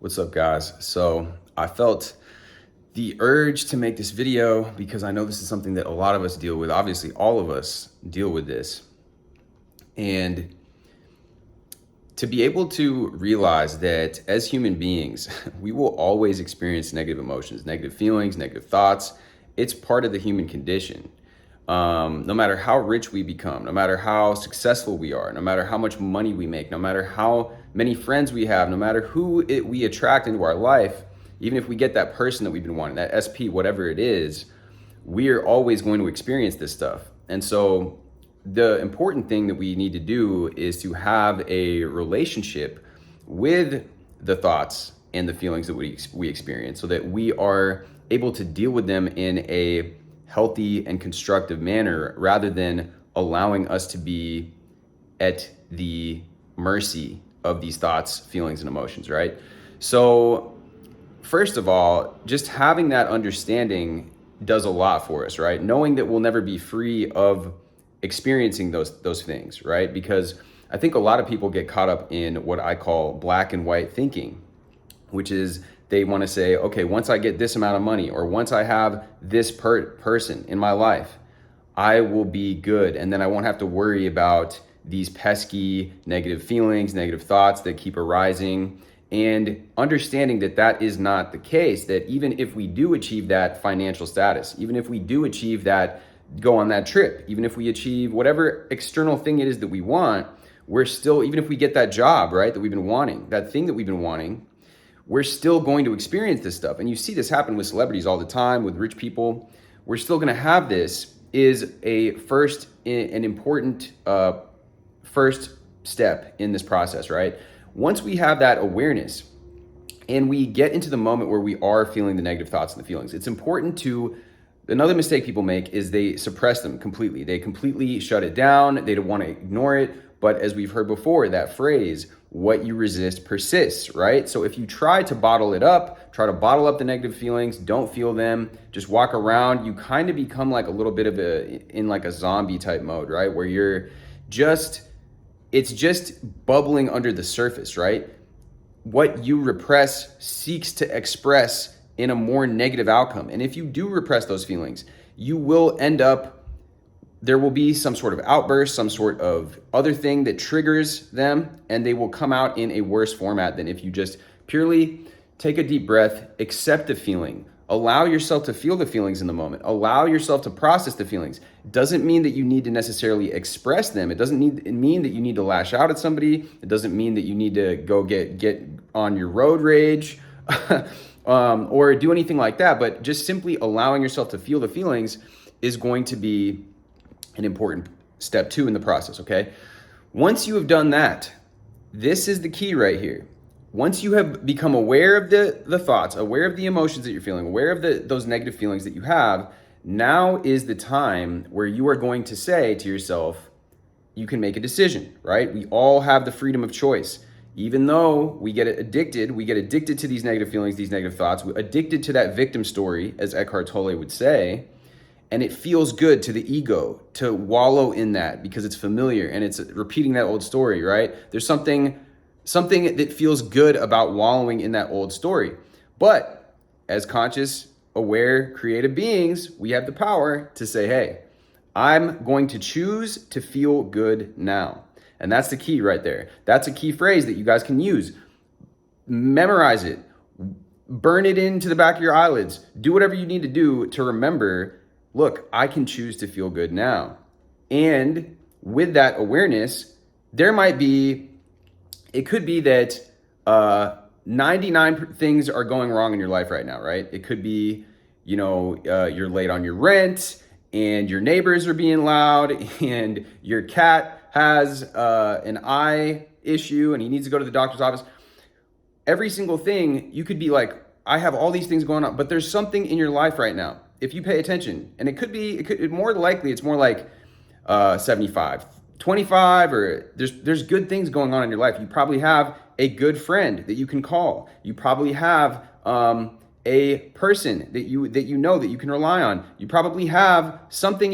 What's up, guys? So I felt the urge to make this video because I know this is something that a lot of us deal with. Obviously, all of us deal with this. And to be able to realize that as human beings, we will always experience negative emotions, negative feelings, negative thoughts. It's part of the human condition. No matter how rich we become, no matter how successful we are, no matter how much money we make, no matter how many friends we have, no matter we attract into our life, even if we get that person that we've been wanting, that SP, whatever it is, we are always going to experience this stuff. And so the important thing that we need to do is to have a relationship with the thoughts and the feelings that we experience so that we are able to deal with them in a healthy and constructive manner rather than allowing us to be at the mercy of these thoughts, feelings, and emotions, right? So first of all, just having that understanding does a lot for us, right? Knowing that we'll never be free of experiencing those things, right? Because I think a lot of people get caught up in what I call black and white thinking, which is they want to say, okay, once I get this amount of money or once I have this person in my life, I will be good. And then I won't have to worry about these pesky negative feelings, negative thoughts that keep arising. And understanding that that is not the case, that even if we do achieve that financial status, even if we do achieve that, go on that trip, even if we achieve whatever external thing it is that we want, we're still, even if we get that job, right, that we've been wanting, that thing that we've been wanting, we're still going to experience this stuff. And you see this happen with celebrities all the time, with rich people. We're still going to have this. Is an important first step in this process, right? Once we have that awareness and we get into the moment where we are feeling the negative thoughts and the feelings, it's important to, another mistake people make is they suppress them completely. They completely shut it down. They don't want to ignore it. But as we've heard before, that phrase, what you resist persists, right? So if you try to bottle it up, try to bottle up the negative feelings, don't feel them, just walk around, you kind of become like a little bit of in like a zombie type mode, right? Where it's just bubbling under the surface, right? What you repress seeks to express in a more negative outcome. And if you do repress those feelings, you will end up, there will be some sort of outburst, some sort of other thing that triggers them, and they will come out in a worse format than if you just purely take a deep breath, accept the feeling, allow yourself to feel the feelings in the moment, allow yourself to process the feelings. It doesn't mean that you need to necessarily express them. It doesn't mean that you need to lash out at somebody. It doesn't mean that you need to go get on your road rage or do anything like that. But just simply allowing yourself to feel the feelings is going to be an important step 2 in the process, okay? Once you have done that, this is the key right here. Once you have become aware of the thoughts, aware of the emotions that you're feeling, aware of those negative feelings that you have, now is the time where you are going to say to yourself, you can make a decision, right? We all have the freedom of choice. Even though we get addicted to these negative feelings, these negative thoughts, we're addicted to that victim story, as Eckhart Tolle would say, and it feels good to the ego to wallow in that because it's familiar and it's repeating that old story, right? There's something that feels good about wallowing in that old story. But as conscious, aware, creative beings, we have the power to say, hey, I'm going to choose to feel good now. And that's the key right there. That's a key phrase that you guys can use. Memorize it. Burn it into the back of your eyelids. Do whatever you need to do to remember, look, I can choose to feel good now. And with that awareness, it could be that 99 things are going wrong in your life right now, right? It could be, you're late on your rent and your neighbors are being loud and your cat has an eye issue and he needs to go to the doctor's office. Every single thing, you could be like, I have all these things going on, but there's something in your life right now. If you pay attention, and more likely, it's more like 75, 25, or there's good things going on in your life. You probably have a good friend that you can call. You probably have a person that you know that you can rely on. You probably have something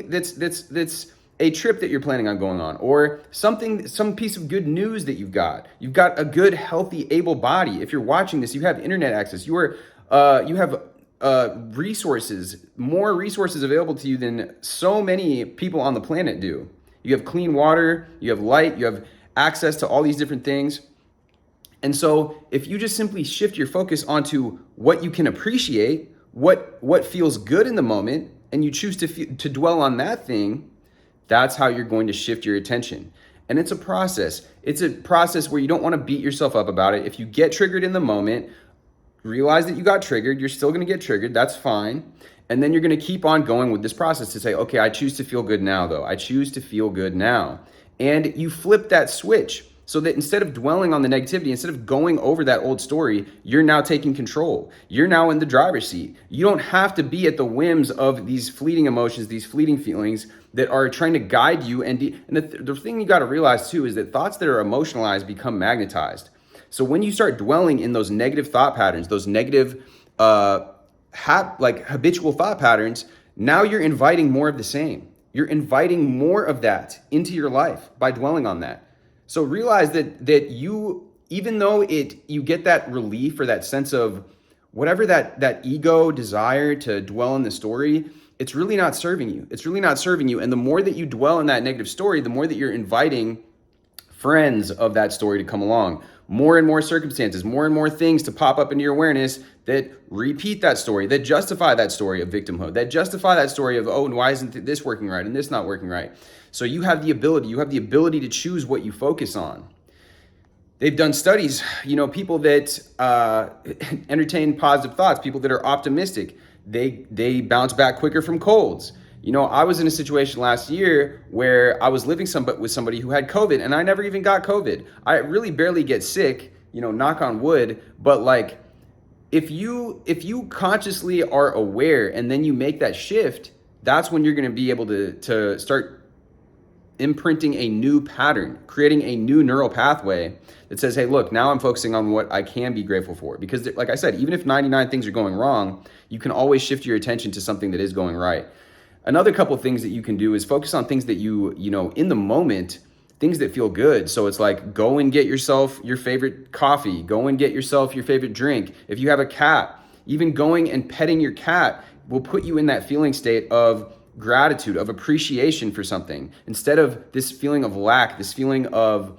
that's a trip that you're planning on going on, or something, some piece of good news that you've got. You've got a good, healthy, able body. If you're watching this, you have internet access. You have resources, more resources available to you than so many people on the planet do. You have clean water, you have light, you have access to all these different things. And so if you just simply shift your focus onto what you can appreciate, what feels good in the moment, and you choose to dwell on that thing, that's how you're going to shift your attention. And it's a process. It's a process where you don't want to beat yourself up about it. If you get triggered in the moment, realize that you got triggered. You're still going to get triggered. That's fine. And then you're going to keep on going with this process to say, okay, I choose to feel good now, though. I choose to feel good now. And you flip that switch so that instead of dwelling on the negativity, instead of going over that old story, you're now taking control. You're now in the driver's seat. You don't have to be at the whims of these fleeting emotions, these fleeting feelings that are trying to guide you. And the thing you got to realize too is that thoughts that are emotionalized become magnetized. So when you start dwelling in those negative thought patterns, those negative habitual thought patterns, now you're inviting more of the same. You're inviting more of that into your life by dwelling on that. So realize that you, even though you get that relief or that sense of whatever that ego desire to dwell in the story, it's really not serving you. It's really not serving you. And the more that you dwell in that negative story, the more that you're inviting friends of that story to come along. More and more circumstances, more and more things to pop up into your awareness that repeat that story, that justify that story of victimhood, that justify that story of, oh, and why isn't this working right and this not working right? So you have the ability to choose what you focus on. They've done studies, people that entertain positive thoughts, people that are optimistic, they bounce back quicker from colds. I was in a situation last year where I was living with somebody who had COVID, and I never even got COVID. I really barely get sick, knock on wood. But like, if you consciously are aware and then you make that shift, that's when you're going to be able to start imprinting a new pattern, creating a new neural pathway that says, hey, look, now I'm focusing on what I can be grateful for. Because like I said, even if 99 things are going wrong, you can always shift your attention to something that is going right. Another couple of things that you can do is focus on things that you in the moment, things that feel good. So it's like, go and get yourself your favorite coffee, go and get yourself your favorite drink. If you have a cat, even going and petting your cat will put you in that feeling state of gratitude, of appreciation for something, instead of this feeling of lack, this feeling of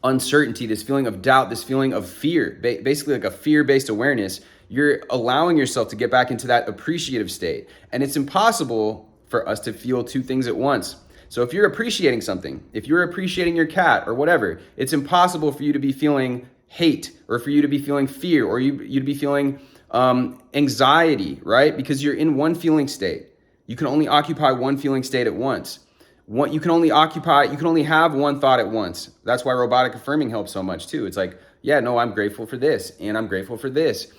uncertainty, this feeling of doubt, this feeling of fear, basically like a fear-based awareness. You're allowing yourself to get back into that appreciative state. And it's impossible for us to feel two things at once. So if you're appreciating something, if you're appreciating your cat or whatever, it's impossible for you to be feeling hate or for you to be feeling fear or you to be feeling anxiety, right? Because you're in one feeling state. You can only occupy one feeling state at once. You can only have one thought at once. That's why robotic affirming helps so much too. It's like, yeah, no, I'm grateful for this and I'm grateful for this.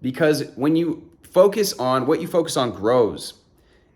Because when you focus on what you focus on grows.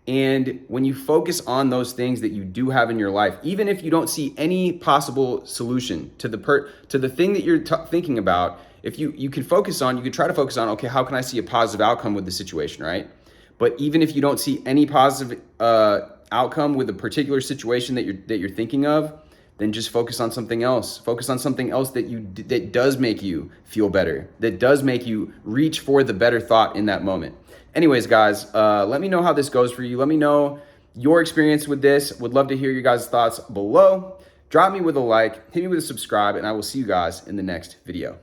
And when you focus on those things that you do have in your life, even if you don't see any possible solution to the thing that you're thinking about, if you can try to focus on, okay, how can I see a positive outcome with the situation, right? But even if you don't see any positive outcome with a particular situation that you're thinking of, then just focus on something else. Focus on something else that does make you feel better, that does make you reach for the better thought in that moment. Anyways, guys, let me know how this goes for you. Let me know your experience with this. Would love to hear your guys' thoughts below. Drop me with a like, hit me with a subscribe, and I will see you guys in the next video.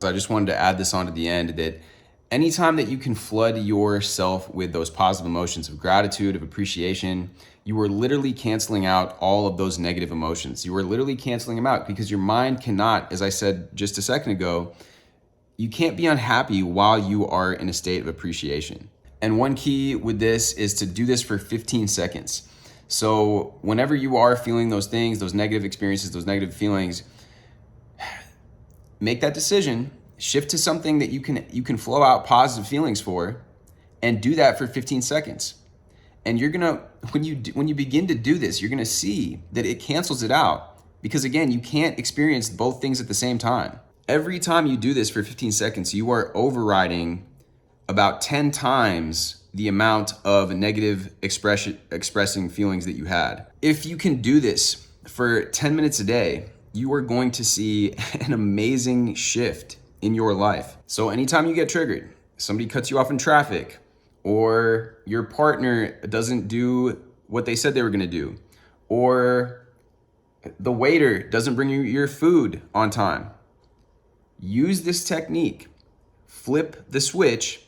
So I just wanted to add this on to the end that anytime that you can flood yourself with those positive emotions of gratitude, of appreciation, you are literally canceling out all of those negative emotions. You are literally canceling them out because your mind cannot, as I said just a second ago, you can't be unhappy while you are in a state of appreciation. And one key with this is to do this for 15 seconds. So whenever you are feeling those things, those negative experiences, those negative feelings, make that decision, shift to something that you can flow out positive feelings for, and do that for 15 seconds. And you're gonna, when you begin to do this, you're gonna see that it cancels it out, because again, you can't experience both things at the same time. Every time you do this for 15 seconds, you are overriding about 10 times the amount of negative expressing feelings that you had. If you can do this for 10 minutes a day, you are going to see an amazing shift in your life. So anytime you get triggered, somebody cuts you off in traffic, or your partner doesn't do what they said they were gonna do, or the waiter doesn't bring you your food on time, use this technique. Flip the switch.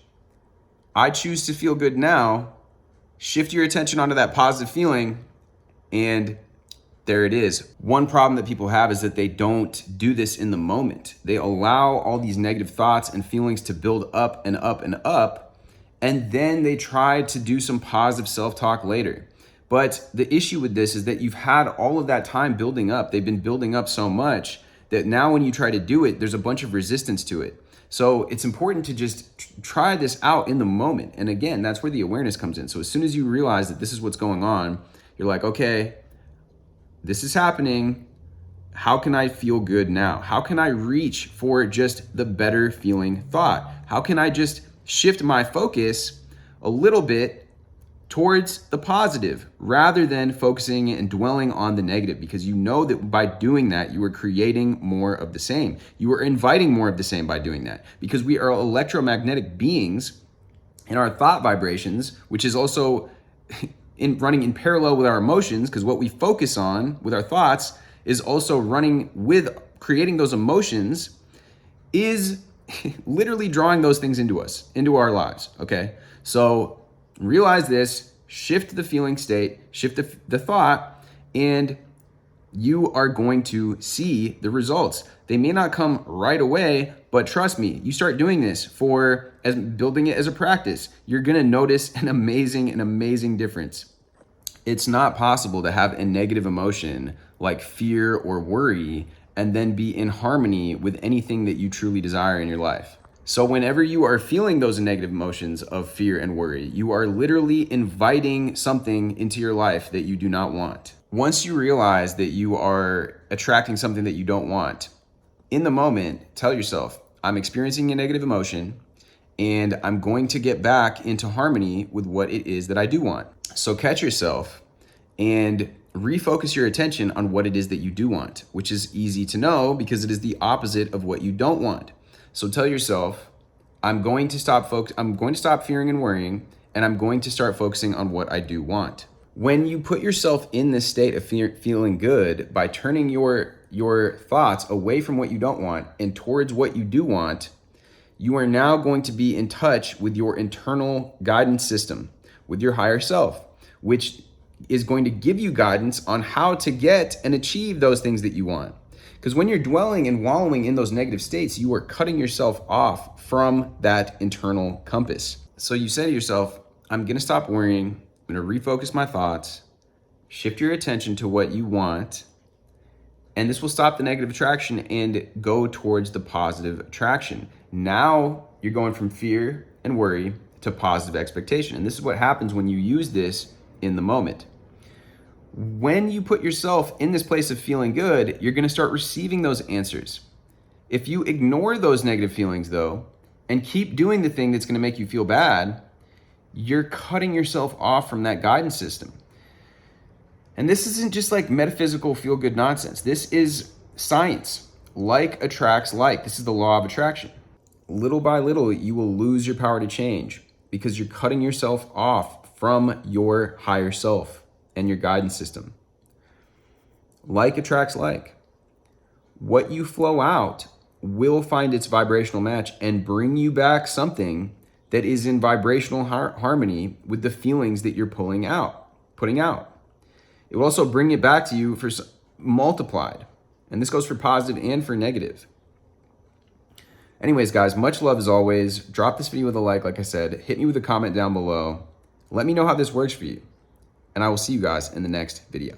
I choose to feel good now. Shift your attention onto that positive feeling, and there it is. One problem that people have is that they don't do this in the moment. They allow all these negative thoughts and feelings to build up and up and up, and then they try to do some positive self-talk later. But the issue with this is that you've had all of that time building up. They've been building up so much that now when you try to do it, there's a bunch of resistance to it. So it's important to just try this out in the moment. And again, that's where the awareness comes in. So as soon as you realize that this is what's going on, you're like, okay, this is happening. How can I feel good now? How can I reach for just the better feeling thought? How can I just shift my focus a little bit towards the positive rather than focusing and dwelling on the negative? Because you know that by doing that, you are creating more of the same. You are inviting more of the same by doing that, because we are electromagnetic beings, and our thought vibrations, which is also running in parallel with our emotions, because what we focus on with our thoughts is also running with creating those emotions, is literally drawing those things into us, into our lives, okay? So realize this, shift the feeling state, shift the thought, and you are going to see the results. They may not come right away, but trust me, you start doing this as building it as a practice, you're gonna notice an amazing difference. It's not possible to have a negative emotion like fear or worry and then be in harmony with anything that you truly desire in your life. So whenever you are feeling those negative emotions of fear and worry, you are literally inviting something into your life that you do not want. Once you realize that you are attracting something that you don't want, in the moment, tell yourself, I'm experiencing a negative emotion and I'm going to get back into harmony with what it is that I do want. So catch yourself and refocus your attention on what it is that you do want, which is easy to know because it is the opposite of what you don't want. So tell yourself, I'm going to stop fearing and worrying, and I'm going to start focusing on what I do want. When you put yourself in this state of feeling good by turning your thoughts away from what you don't want and towards what you do want, you are now going to be in touch with your internal guidance system, with your higher self, which is going to give you guidance on how to get and achieve those things that you want. Because when you're dwelling and wallowing in those negative states, you are cutting yourself off from that internal compass. So you say to yourself, I'm gonna stop worrying, I'm gonna refocus my thoughts, shift your attention to what you want, and this will stop the negative attraction and go towards the positive attraction. Now you're going from fear and worry to positive expectation. And this is what happens when you use this in the moment. When you put yourself in this place of feeling good, you're gonna start receiving those answers. If you ignore those negative feelings though, and keep doing the thing that's gonna make you feel bad, you're cutting yourself off from that guidance system. And this isn't just like metaphysical feel-good nonsense. This is science. Like attracts like. This is the law of attraction. Little by little, you will lose your power to change because you're cutting yourself off from your higher self and your guidance system. Like attracts like. What you flow out will find its vibrational match and bring you back something that is in vibrational harmony with the feelings that you're putting out. It will also bring it back to you for multiplied. And this goes for positive and for negative. Anyways, guys, much love as always. Drop this video with a like I said. Hit me with a comment down below. Let me know how this works for you. And I will see you guys in the next video.